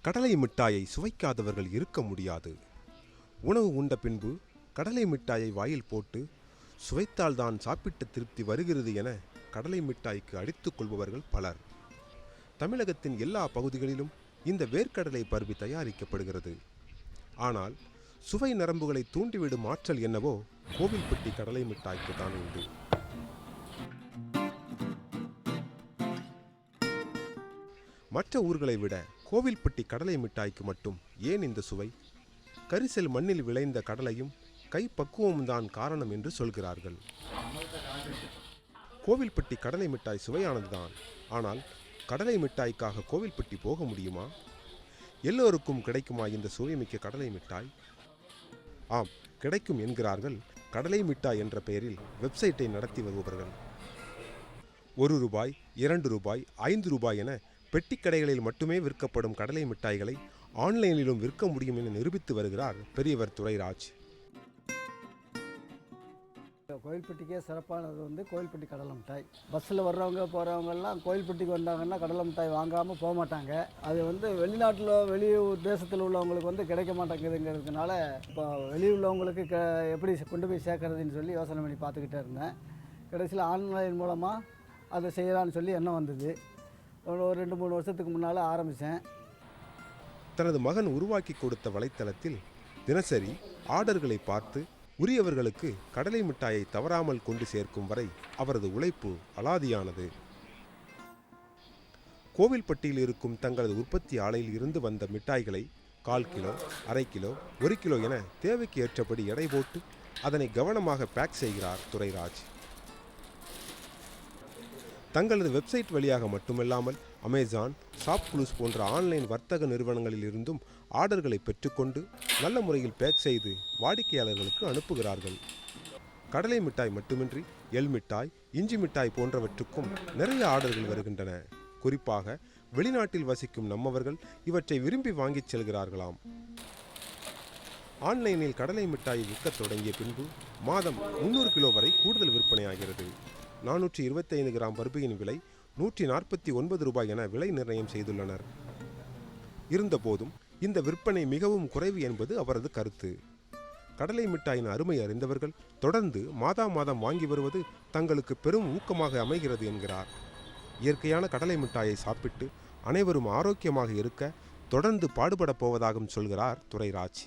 கடலை மிட்டாயை சுவைக்காதவர்கள் இருக்க முடியாது. உணவு உண்ட பின்பு கடலை மிட்டாயை வாயில் போட்டு சுவைத்தால்தான் சாப்பிட்ட திருப்தி வருகிறது என கடலை மிட்டாய்க்கு அடித்துக் கொள்பவர்கள் பலர். தமிழகத்தின் எல்லா பகுதிகளிலும் இந்த வேர்க்கடலை பருப்பி தயாரிக்கப்படுகிறது. ஆனால் சுவை நரம்புகளை தூண்டிவிடும் ஆற்றல் என்னவோ கோவில்பட்டி கடலை மிட்டாய்க்கு தான் உண்டு. மற்ற ஊர்களை விட கோவில்பட்டி கடலை மிட்டாய்க்கு மட்டும் ஏன் இந்த சுவை? கரிசல் மண்ணில் விளைந்த கடலையும் கை பக்குவமும் தான் காரணம் என்று சொல்கிறார்கள். கோவில்பட்டி கடலை மிட்டாய் சுவையானதுதான். ஆனால் கடலை மிட்டாய்க்காக கோவில்பட்டி போக முடியுமா? எல்லோருக்கும் கிடைக்குமா இந்த சுவைமிக்க கடலை மிட்டாய்? ஆம், கிடைக்கும் என்கிறார்கள் கடலை மிட்டாய் என்ற பெயரில் வெப்சைட்டை நடத்தி வருபவர்கள். ₹1, ₹2, ₹5 என பெட்டிக்கடைகளில் மட்டுமே விற்கப்படும் கடலை மிட்டாய்களை ஆன்லைனிலும் விற்க முடியும் என நிரூபித்து வருகிறார் பெரியவர் துரைராஜ். கோயில்பட்டிக்கே சிறப்பானது கோயில்பட்டி கடலை மிட்டாய். பஸ்ஸில் வர்றவங்க போகிறவங்கெல்லாம் கோயில்பட்டிக்கு வந்தாங்கன்னா கடலை மிட்டாய் வாங்காமல் போக மாட்டாங்க. அது வெளிநாட்டில் வெளியூர் தேசத்தில் உள்ளவங்களுக்கு கிடைக்க மாட்டேங்குதுங்கிறதுனால இப்போ வெளியுள்ளவங்களுக்கு எப்படி கொண்டு போய் சேர்க்கறதுன்னு சொல்லி யோசனை பண்ணி பார்த்துக்கிட்டே இருந்தேன். கடைசியில் ஆன்லைன் மூலமாக அதை செய்யலான்னு சொல்லி எண்ணம் வந்தது. ஒரு 2-3 வருஷத்துக்கு முன்னால் ஆரம்பித்தேன். தனது மகன் உருவாக்கி கொடுத்த வலைத்தளத்தில் தினசரி ஆர்டர்களை பார்த்து உரியவர்களுக்கு கடலை மிட்டாயை தவறாமல் கொண்டு சேர்க்கும் வரை அவரது உழைப்பு அலாதியானது. கோவில்பட்டியில் இருக்கும் தங்களது உற்பத்தி ஆலையில் இருந்து வந்த மிட்டாய்களை 1/4 கிலோ, 1/2 கிலோ, 1 கிலோ என தேவைக்கு ஏற்றபடி எடை போட்டு அதனை கவனமாக பேக் செய்கிறார் துரைராஜ். தங்களது வெப்சைட் வழியாக மட்டுமல்லாமல் அமேசான், ஷாப்க்ளூஸ் போன்ற ஆன்லைன் வர்த்தக நிறுவனங்களில் இருந்தும் ஆர்டர்களை பெற்றுக்கொண்டு நல்ல முறையில் பேக் செய்து வாடிக்கையாளர்களுக்கு அனுப்புகிறார்கள். கடலை மிட்டாய் மட்டுமின்றி எள் மிட்டாய், இஞ்சி மிட்டாய் போன்றவற்றுக்கும் நிறைய ஆர்டர்கள் வருகின்றன. குறிப்பாக வெளிநாட்டில் வசிக்கும் நம்மவர்கள் இவற்றை விரும்பி வாங்கிச் செல்கிறார்களாம். ஆன்லைனில் கடலை மிட்டாயை விற்கத் தொடங்கிய பின்பு மாதம் 300 கிலோ வரை கூடுதல் விற்பனையாகிறது. 425 கிராம் பருப்பியின் விலை ₹149 என விலை நிர்ணயம் செய்துள்ளனர். இருந்தபோதும் இந்த விற்பனை மிகவும் குறைவு என்பது அவரது கருத்து. கடலை மிட்டாயின் அருமை அறிந்தவர்கள் தொடர்ந்து மாதம் வாங்கி வருவது தங்களுக்கு பெரும் ஊக்கமாக அமைகிறது என்கிறார். இயற்கையான கடலை மிட்டாயை சாப்பிட்டு அனைவரும் ஆரோக்கியமாக இருக்க தொடர்ந்து பாடுபடப் போவதாகவும் சொல்கிறார் துரைராஜ்.